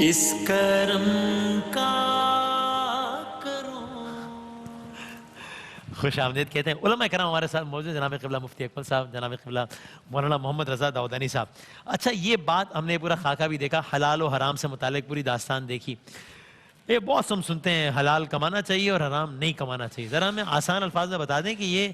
اس کرم کا کرو. خوش آمدید کہتے ہیں. علماء کرام ہمارے ساتھ موجود جناب قبلہ مفتی اکمل صاحب، جناب قبلہ مولانا محمد رضا داؤدانی صاحب. اچھا یہ بات ہم نے پورا خاکہ بھی دیکھا، حلال و حرام سے متعلق پوری داستان دیکھی. یہ بہت ہم سنتے ہیں حلال کمانا چاہیے اور حرام نہیں کمانا چاہیے. ذرا ہمیں آسان الفاظ میں بتا دیں کہ یہ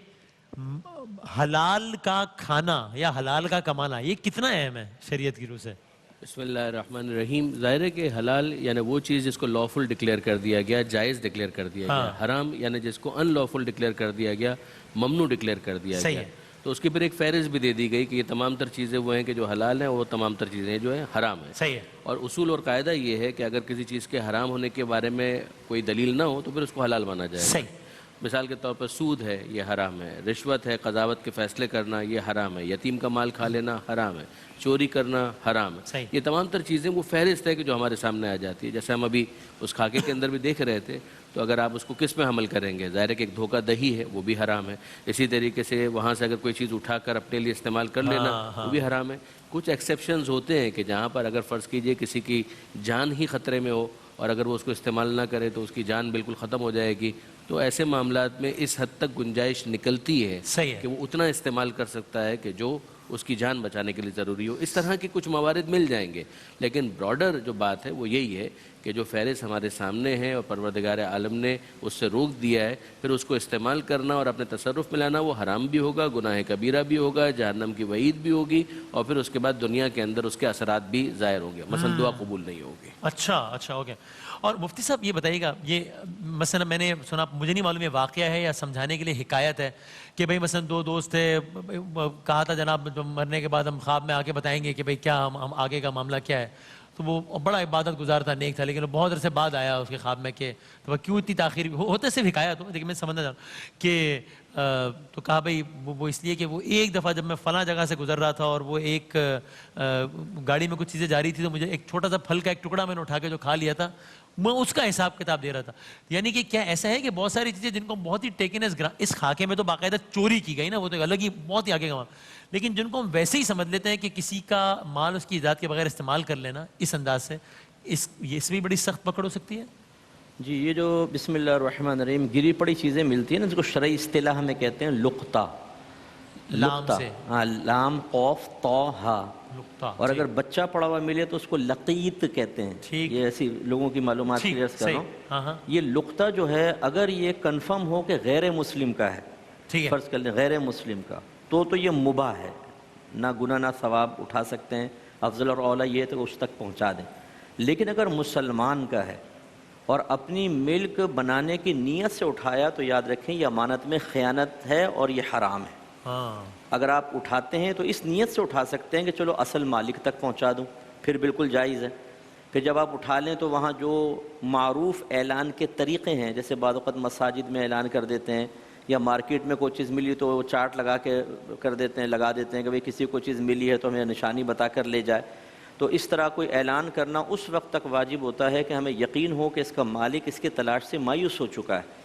حلال کا کھانا یا حلال کا کمانا یہ کتنا اہم ہے شریعت کی روح سے؟ بسم اللہ الرحمن الرحیم. ظاہر ہے کہ حلال یعنی وہ چیز جس کو لافل ڈکلیئر کر دیا گیا، جائز ڈکلیئر کر دیا گیا. حرام یعنی جس کو ان لافل ڈکلیئر کر دیا گیا، ممنوع ڈکلیئر کر دیا گیا. تو اس کی پھر ایک فہرست بھی دے دی گئی کہ یہ تمام تر چیزیں وہ ہیں کہ جو حلال ہیں، وہ تمام تر چیزیں جو ہیں حرام ہیں. صحیح ہے. اور اصول اور قاعدہ یہ ہے کہ اگر کسی چیز کے حرام ہونے کے بارے میں کوئی دلیل نہ ہو تو پھر اس کو حلال مانا جائے. صحیح. مثال کے طور پر سود ہے، یہ حرام ہے. رشوت ہے، قضاوت کے فیصلے کرنا، یہ حرام ہے. یتیم کا مال کھا لینا حرام ہے. چوری کرنا حرام ہے. یہ تمام تر چیزیں وہ فہرست ہے کہ جو ہمارے سامنے آ جاتی ہے. جیسے ہم ابھی اس خاکے کے اندر بھی دیکھ رہے تھے، تو اگر آپ اس کو کس میں حمل کریں گے؟ ظاہر ہے کہ ایک دھوکہ دہی ہے، وہ بھی حرام ہے. اسی طریقے سے وہاں سے اگر کوئی چیز اٹھا کر اپنے لیے استعمال کر لینا، وہ بھی حرام ہے. کچھ ایکسیپشنز ہوتے ہیں کہ جہاں پر اگر فرض کیجئے کسی کی جان ہی خطرے میں ہو اور اگر وہ اس کو استعمال نہ کرے تو اس کی جان بالکل ختم ہو جائے گی، تو ایسے معاملات میں اس حد تک گنجائش نکلتی ہے کہ وہ اتنا استعمال کر سکتا ہے کہ جو اس کی جان بچانے کے لیے ضروری ہو. اس طرح کے کچھ موارد مل جائیں گے. لیکن براڈر جو بات ہے وہ یہی ہے کہ جو فہرست ہمارے سامنے ہے اور پروردگار عالم نے اس سے روک دیا ہے، پھر اس کو استعمال کرنا اور اپنے تصرف میں لانا وہ حرام بھی ہوگا، گناہ کبیرہ بھی ہوگا، جہنم کی وعید بھی ہوگی، اور پھر اس کے بعد دنیا کے اندر اس کے اثرات بھی ظاہر ہوں گے. مثلا دعا قبول نہیں ہوگی. اچھا اوکے. اور مفتی صاحب یہ بتائیے گا، یہ مثلا میں نے سنا، مجھے نہیں معلوم یہ واقعہ ہے یا سمجھانے کے لیے حکایت ہے، کہ بھئی مثلا دو دوست تھے، کہا تھا جناب مرنے کے بعد ہم خواب میں آ کے بتائیں گے کہ بھئی کیا ہم آگے کا معاملہ کیا ہے. تو وہ بڑا عبادت گزار تھا، نیک تھا، لیکن وہ بہت عرصے بعد آیا اس کے خواب میں کہ تو وہ کیوں اتنی تاخیر ہوتا ہے. صرف حکایت ہو، لیکن میں سمجھنا چاہوں کہ تو کہا بھئی وہ اس لیے کہ وہ ایک دفعہ جب میں فلاں جگہ سے گزر رہا تھا اور وہ ایک گاڑی میں کچھ چیزیں جا رہی تھی، تو مجھے ایک چھوٹا سا پھل کا ایک ٹکڑا میں نے اٹھا کے جو کھا لیا تھا، میں اس کا حساب کتاب دے رہا تھا. یعنی کہ کیا ایسا ہے کہ بہت ساری چیزیں جن کو بہت ہی ٹیکن ایز اس خاکے میں تو باقاعدہ چوری کی گئی نا، وہ تو الگ ہی بہت ہی آگے کا، لیکن جن کو ہم ویسے ہی سمجھ لیتے ہیں کہ کسی کا مال اس کی اجازت کے بغیر استعمال کر لینا اس انداز سے، اس میں بڑی سخت پکڑ ہو سکتی ہے. جی یہ جو بسم اللہ الرحمن الرحیم گری پڑی چیزیں ملتی ہیں نا، جس کو شرعی اصطلاح میں کہتے ہیں لقطہ. لام سے، ہاں، لام قوف طا ہا. اور اگر بچہ پڑا ہوا ملے تو اس کو لقیط کہتے ہیں. یہ ایسی لوگوں کی معلومات کی عرض کر رہا ہوں. یہ لقطہ جو ہے اگر یہ کنفرم ہو کہ غیر مسلم کا ہے، فرض کر لیں غیر مسلم کا، تو یہ مباح ہے، نہ گناہ نہ ثواب اٹھا سکتے ہیں. افضل اور اولیٰ یہ ہے کہ اس تک پہنچا دیں. لیکن اگر مسلمان کا ہے اور اپنی ملک بنانے کی نیت سے اٹھایا تو یاد رکھیں یہ امانت میں خیانت ہے اور یہ حرام ہے. اگر آپ اٹھاتے ہیں تو اس نیت سے اٹھا سکتے ہیں کہ چلو اصل مالک تک پہنچا دوں، پھر بالکل جائز ہے. پھر جب آپ اٹھا لیں تو وہاں جو معروف اعلان کے طریقے ہیں، جیسے بعض اوقات مساجد میں اعلان کر دیتے ہیں، یا مارکیٹ میں کوئی چیز ملی تو چارٹ لگا کے کر دیتے ہیں، لگا دیتے ہیں کہ بھئی کسی کو چیز ملی ہے تو ہمیں نشانی بتا کر لے جائے. تو اس طرح کوئی اعلان کرنا اس وقت تک واجب ہوتا ہے کہ ہمیں یقین ہو کہ اس کا مالک اس کی تلاش سے مایوس ہو چکا ہے.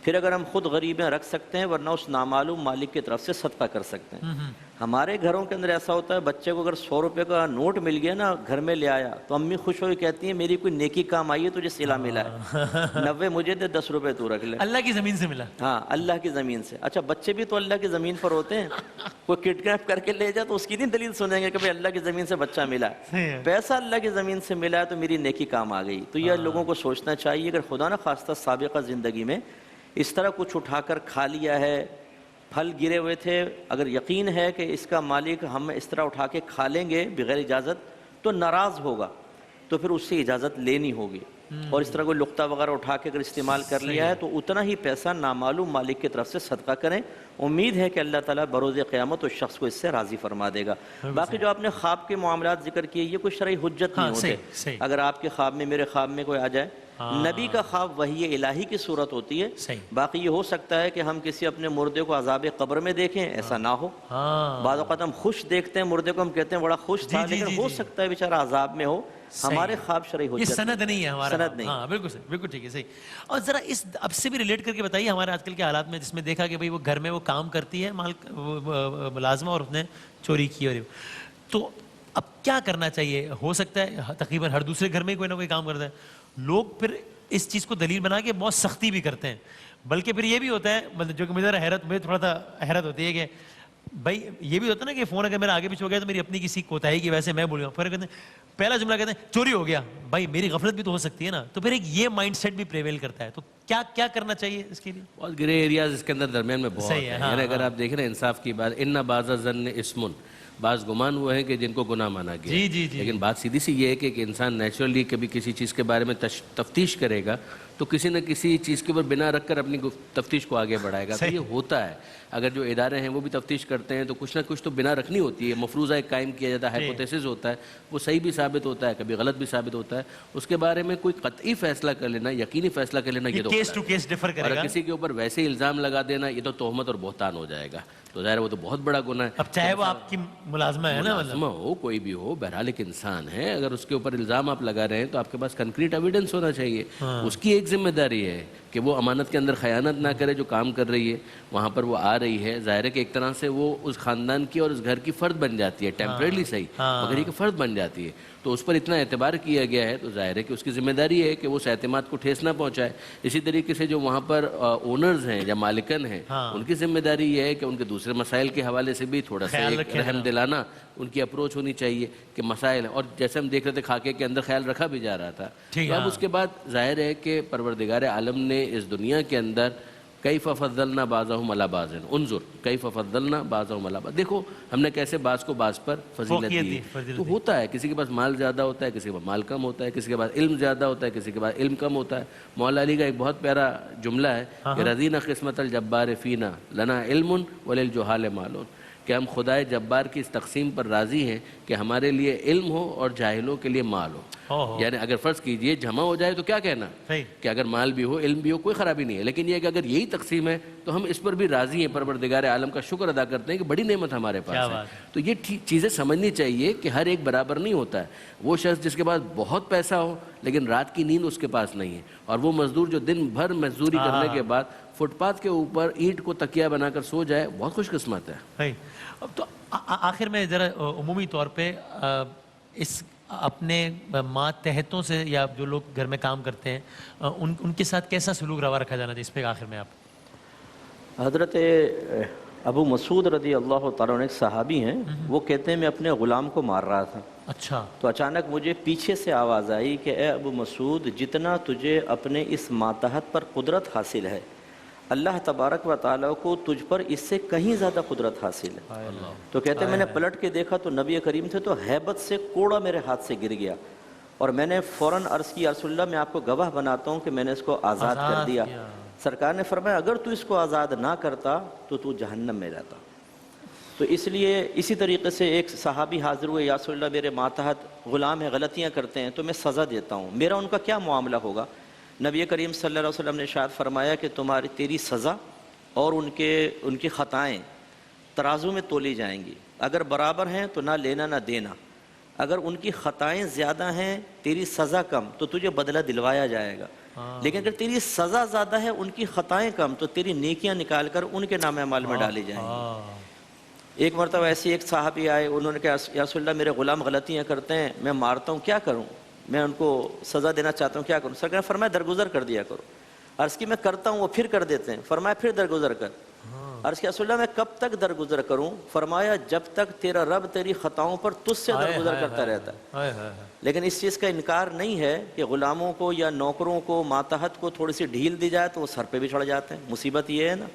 پھر اگر ہم خود غریبیں رکھ سکتے ہیں، ورنہ اس نامعلوم مالک کی طرف سے صدقہ کر سکتے ہیں. ہمارے گھروں کے اندر ایسا ہوتا ہے، بچے کو اگر 100 روپے کا نوٹ مل گیا نا، گھر میں لے آیا تو امی خوش ہو کے کہتی ہیں میری کوئی نیکی کام آئی ہے تجھے صلہ ملا ہے، 90 مجھے دے، 10 روپے تو رکھ لے. اللہ کی زمین سے ملا. ہاں اللہ کی زمین سے. اچھا بچے بھی تو اللہ کی زمین پر ہوتے ہیں، کوئی کڈنیپ کر کے لے جائے تو اس کی نہیں دلیل سنیں گے کہ بھئی اللہ کی زمین سے بچہ ملا ہے، پیسہ اللہ کی زمین سے ملا ہے تو میری نیکی کام آ گئی. تو یہ لوگوں کو سوچنا چاہیے، اگر خدا نہ خواستہ سابقہ زندگی میں اس طرح کچھ اٹھا کر کھا لیا ہے، پھل گرے ہوئے تھے، اگر یقین ہے کہ اس کا مالک ہم اس طرح اٹھا کے کھا لیں گے بغیر اجازت تو ناراض ہوگا، تو پھر اس سے اجازت لینی ہوگی. اور اس طرح کوئی لقطہ وغیرہ اٹھا کے اگر استعمال کر لیا ہے تو اتنا ہی پیسہ نامعلوم مالک کی طرف سے صدقہ کریں. امید ہے کہ اللہ تعالیٰ بروز قیامت اس شخص کو اس سے راضی فرما دے گا. باقی جو آپ نے خواب کے معاملات ذکر کیے، یہ کوئی شرعی حجت نہیں ہوتے. اگر آپ کے خواب میں، میرے خواب میں کوئی آ جائے، نبی کا خواب وحی الہی کی صورت ہوتی ہے. باقی یہ ہو سکتا ہے کہ ہم کسی اپنے مردے کو عذاب قبر میں دیکھیں، ایسا نہ ہو. بعض اوقات ہم خوش دیکھتے ہیں مردے کو، ہم کہتے ہیں بڑا خوش تھا، لیکن ہو سکتا ہے بیچارہ عذاب میں ہو. ہمارے خواب شرعی حجت، یہ سند نہیں ہے ہمارا، سند نہیں. ہاں بالکل صحیح، بالکل ٹھیک ہے، صحیح. اور ذرا اس اب سے بھی ریلیٹ کر کے بتائیے ہمارے آج کل کے حالات میں، جس میں دیکھا کہ بھئی وہ گھر میں وہ کام کرتی ہے ملازمہ اور اس نے چوری کی، اور تو اب کیا کرنا چاہیے؟ ہو سکتا ہے تقریباً ہر دوسرے گھر میں کوئی نہ کوئی کام کرتا ہے. لوگ پھر اس چیز کو دلیل بنا کے بہت سختی بھی کرتے ہیں, بلکہ پھر یہ بھی ہوتا ہے, مطلب جو کہ مجھے تھوڑا سا حیرت ہوتی ہے کہ بھائی یہ بھی ہوتا ہے نا کہ فون اگر میرا آگے پیچھے ہو گیا تو میری اپنی کسی کوتاہی کی وجہ سے میں بول گا, پھر کہتے ہیں پہلا جملہ کہتے ہیں چوری ہو گیا, بھائی میری غفلت بھی تو ہو سکتی ہے نا. تو پھر ایک یہ مائنڈ سیٹ بھی پریویل کرتا ہے. تو کیا کرنا چاہیے اس کے لیے؟ بہت گرے ایریاز اس کے اندر درمیان میں بہت ہے. یعنی اگر آپ دیکھیں نا انصاف کی بات, ان بعض الظن اسم, بعض گمان وہ ہیں کہ جن کو گناہ مانا گیا. لیکن بات سیدھی سی یہ ہے کہ انسان نیچرلی کبھی کسی چیز کے بارے میں تفتیش کرے گا تو کسی نہ کسی چیز کے اوپر بنا رکھ کر اپنی تفتیش کو آگے بڑھائے گا. تو یہ ہوتا ہے. اگر جو ادارے ہیں وہ بھی تفتیش کرتے ہیں تو کچھ نہ کچھ تو بنا رکھنی ہوتی ہے. مفروضہ ایک قائم کیا جاتا ہے, ہائپوتھیسس ہوتا ہے, وہ صحیح بھی ثابت ہوتا ہے, کبھی غلط بھی ثابت ہوتا ہے. اس کے بارے میں کوئی قطعی فیصلہ کر لینا, یقینی فیصلہ کر لینا, یہ تو کیس ٹو کیس ڈیفر کرے گا. اور کسی کے اوپر ویسے الزام لگا دینا, یہ تو تہمت اور بہتان ہو جائے گا. تو ظاہر وہ تو بہت بڑا گناہ ہے. اب چاہے وہ آپ کی ملازمہ ہے نا, ملازمہ ہو کوئی بھی ہو, بہرحال ایک انسان ہے. اگر اس کے اوپر الزام آپ لگا رہے ہیں تو آپ کے پاس کنکریٹ ایویڈنس ہونا چاہیے. اس کی ایک ذمہ داری ہے کہ وہ امانت کے اندر خیانت نہ کرے. جو کام کر رہی ہے وہاں پر وہ آ رہی ہے, ظاہر ہے کہ ایک طرح سے وہ اس خاندان کی اور اس گھر کی فرد بن جاتی ہے, ٹیمپریرلی صحیح مگر یہ کہ فرد بن جاتی ہے. تو اس پر اتنا اعتبار کیا گیا ہے تو ظاہر ہے کہ اس کی ذمہ داری ہے کہ وہ اس اعتماد کو ٹھیس نہ پہنچائے. اسی طریقے سے جو وہاں پر اونرز ہیں یا مالکن ہیں, ان کی ذمہ داری یہ ہے کہ ان کے دوسرے مسائل کے حوالے سے بھی تھوڑا سا رحم دلانا ان کی اپروچ ہونی چاہیے کہ مسائل. اور جیسے ہم دیکھ رہے تھے خاکے کے اندر خیال رکھا بھی جا رہا تھا. تو اب اس کے بعد ظاہر ہے کہ پروردگار عالم نے اس دنیا کے اندر کیف فضلنا بعضهم علی بعض, انظر کیف فضلنا بعضهم علی بعض. دیکھو ہم نے کیسے بعض کو بعض پر فضیلت دی. تو ہوتا ہے کسی کے پاس مال زیادہ ہوتا ہے, کسی کے پاس مال کم ہوتا ہے, کسی کے پاس علم زیادہ ہوتا ہے, کسی کے پاس علم کم ہوتا ہے. مولا علی کا ایک بہت پیارا جملہ ہے کہ رضینا قسمت الجبار فینا لنا علم وللجہال مال, کہ ہم خدائے جبار کی اس تقسیم پر راضی ہیں کہ ہمارے لیے علم ہو اور جاہلوں کے لیے مال ہو. یعنی اگر فرض کیجئے جمع ہو جائے تو کیا کہنا کہ اگر مال بھی ہو علم بھی ہو کوئی خرابی نہیں ہے, لیکن یہ کہ اگر یہی تقسیم ہے تو ہم اس پر بھی راضی ہیں, پروردگار عالم کا شکر ادا کرتے ہیں کہ بڑی نعمت ہمارے پاس ہے. تو یہ چیزیں سمجھنی چاہیے کہ ہر ایک برابر نہیں ہوتا ہے. وہ شخص جس کے پاس بہت پیسہ ہو لیکن رات کی نیند اس کے پاس نہیں ہے, اور وہ مزدور جو دن بھر مزدوری کرنے کے بعد فٹ پاتھ کے اوپر اینٹ کو تکیہ بنا کر سو جائے, بہت خوش قسمت ہے. تو آخر میں ذرا عمومی طور پہ اس اپنے ماتحتوں سے یا جو لوگ گھر میں کام کرتے ہیں ان کے ساتھ کیسا سلوک روا رکھا جانا چاہیے, اس پہ آخر میں آپ. حضرت ابو مسعود رضی اللہ تعالیٰ عنہ ایک صحابی ہیں, وہ کہتے ہیں میں اپنے غلام کو مار رہا تھا. اچھا. تو اچانک مجھے پیچھے سے آواز آئی کہ اے ابو مسعود, جتنا تجھے اپنے اس ماتحت پر قدرت حاصل ہے اللہ تبارک و تعالیٰ کو تجھ پر اس سے کہیں زیادہ قدرت حاصل ہے. تو کہتے ہیں میں نے پلٹ کے دیکھا تو نبی کریم تھے, تو ہیبت سے کوڑا میرے ہاتھ سے گر گیا, اور میں نے فوراً عرض کی یا رسول اللہ میں آپ کو گواہ بناتا ہوں کہ میں نے اس کو آزاد کر دیا. سرکار نے فرمایا اگر تو اس کو آزاد نہ کرتا تو جہنم میں جاتا. تو اس لیے اسی طریقے سے ایک صحابی حاضر ہوئے, یا رسول اللہ میرے ماتحت غلام ہے, غلطیاں کرتے ہیں تو میں سزا دیتا ہوں, میرا ان کا کیا معاملہ ہوگا؟ نبی کریم صلی اللہ علیہ وسلم نے ارشاد فرمایا کہ تیری سزا اور ان کی خطائیں ترازو میں تولی جائیں گی. اگر برابر ہیں تو نہ لینا نہ دینا, اگر ان کی خطائیں زیادہ ہیں تیری سزا کم تو تجھے بدلہ دلوایا جائے گا. لیکن اگر تیری سزا زیادہ ہے ان کی خطائیں کم تو تیری نیکیاں نکال کر ان کے نام اعمال میں ڈالی جائیں گی. ایک مرتبہ ایسی ایک صحابی آئے, انہوں نے کہا یا رسول اللہ میرے غلام غلطیاں کرتے ہیں, میں مارتا ہوں, کیا کروں؟ میں ان کو سزا دینا چاہتا ہوں, کیا کروں؟ سرکار نے فرمایا درگزر کر دیا کرو. عرض کی میں کرتا ہوں, وہ پھر کر دیتے ہیں. فرمایا پھر درگزر کر. عرض کی رسول اللہ میں کب تک درگزر کروں؟ فرمایا جب تک تیرا رب تیری خطاؤں پر تجھ سے درگزر کرتا رہتا ہے. لیکن اس چیز کا انکار نہیں ہے کہ غلاموں کو یا نوکروں کو ماتحت کو تھوڑی سی ڈھیل دی جائے تو وہ سر پہ بھی چڑھ جاتے ہیں. مصیبت یہ ہے نا,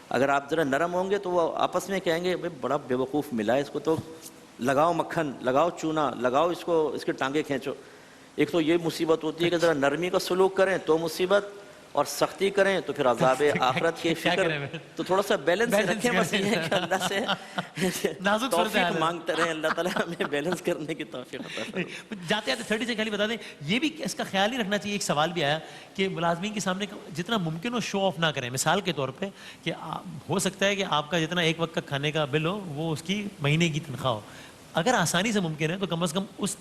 اگر آپ ذرا نرم ہوں گے تو وہ آپس میں کہیں گے بھائی بڑا بے وقوف ملا ہے, اس کو تو لگاؤ مکھن, لگاؤ چونا, لگاؤ اس کو, اس کے ٹانگیں کھینچو. ایک تو یہ مصیبت ہوتی ہے کہ ذرا نرمی کا سلوک کریں تو مصیبت, اور سختی کریں تو پھر عذاب آخرت کی فکر. تو تھوڑا سا بیلنس رکھیں, بس یہ ہے کہ اللہ سے توفیق مانگتے رہیں, اللہ تعالیٰ ہمیں بیلنس کرنے کی توفیق عطا فرمائے. جاتے جاتے 30 سے خالی بتا دیں, یہ بھی اس کا خیال ہی رکھنا چاہیے. ایک سوال بھی آیا کہ ملازمین کے سامنے جتنا ممکن ہو شو آف نہ کریں. مثال کے طور پہ کہ ہو سکتا ہے کہ آپ کا جتنا ایک وقت کا کھانے کا بل ہو وہ اس کی مہینے کی تنخواہ ہو. اگر آسانی سے ممکن ہے تو کم از کم اس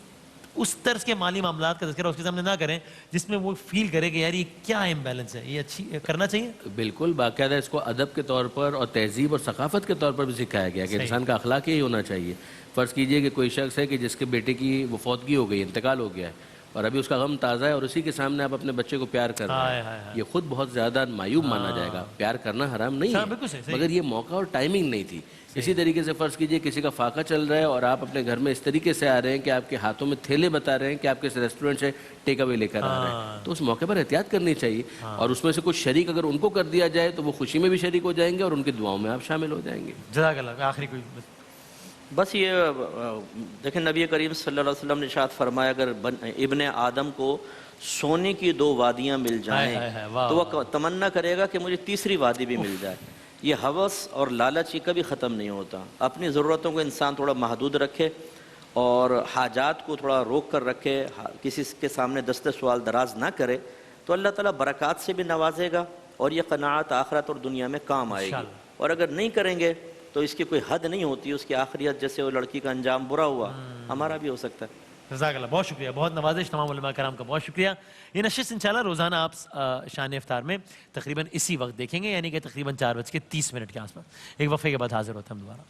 اس طرز کے مالی معاملات کا تذکرہ اس کے سامنے نہ کریں جس میں وہ فیل کرے کہ یار یہ کیا امبیلنس ہے, یہ اچھی کرنا چاہیے. بالکل, باقاعدہ اس کو ادب کے طور پر اور تہذیب اور ثقافت کے طور پر بھی سکھایا گیا کہ انسان کا اخلاق یہی ہونا چاہیے. فرض کیجئے کہ کوئی شخص ہے کہ جس کے بیٹے کی وہ فوتگی ہو گئی, انتقال ہو گیا ہے, اور ابھی اس کا غم تازہ ہے, اور اسی کے سامنے آپ اپنے بچے کو پیار کر رہے ہیں, یہ خود بہت زیادہ معیوب مانا جائے گا. پیار کرنا حرام نہیں ہے, مگر یہ موقع اور ٹائمنگ نہیں تھی. اسی طریقے سے فرض کیجئے کسی کا فاقہ چل رہا ہے اور آپ اپنے گھر میں اس طریقے سے آ رہے ہیں کہ آپ کے ہاتھوں میں تھیلے بتا رہے ہیں کہ آپ کے ریسٹورنٹ سے ٹیک اوے لے کر آ رہے ہیں, تو اس موقع پر احتیاط کرنی چاہیے. اور اس میں سے کچھ شریک اگر ان کو کر دیا جائے تو وہ خوشی میں بھی شریک ہو جائیں گے اور ان کی دعاؤں میں آپ شامل ہو جائیں گے. جزاک اللہ. آخری کوئی بس یہ دیکھیں, نبی کریم صلی اللہ علیہ وسلم نے ارشاد فرمایا اگر ابن آدم کو سونے کی 2 وادیاں مل جائیں تو وہ تمنا کرے گا کہ مجھے تیسری وادی بھی مل جائے. یہ ہوس اور لالچ کبھی ختم نہیں ہوتا. اپنی ضرورتوں کو انسان تھوڑا محدود رکھے اور حاجات کو تھوڑا روک کر رکھے, کسی کے سامنے دست سوال دراز نہ کرے, تو اللہ تعالیٰ برکات سے بھی نوازے گا اور یہ قناعت آخرت اور دنیا میں کام آئے گی. اور اگر نہیں کریں گے تو اس کی کوئی حد نہیں ہوتی, اس کی آخریت جیسے وہ لڑکی کا انجام برا ہوا ہمارا بھی ہو سکتا ہے. جزاک اللہ, بہت شکریہ, بہت نوازش تمام علماء کرام کا, بہت شکریہ. یہ نشست انشاءاللہ روزانہ آپ شان افطار میں تقریباً اسی وقت دیکھیں گے, یعنی کہ تقریباً 4:30 کے آس پاس. ایک وقفے کے بعد حاضر ہوتے ہیں ہم دوبارہ.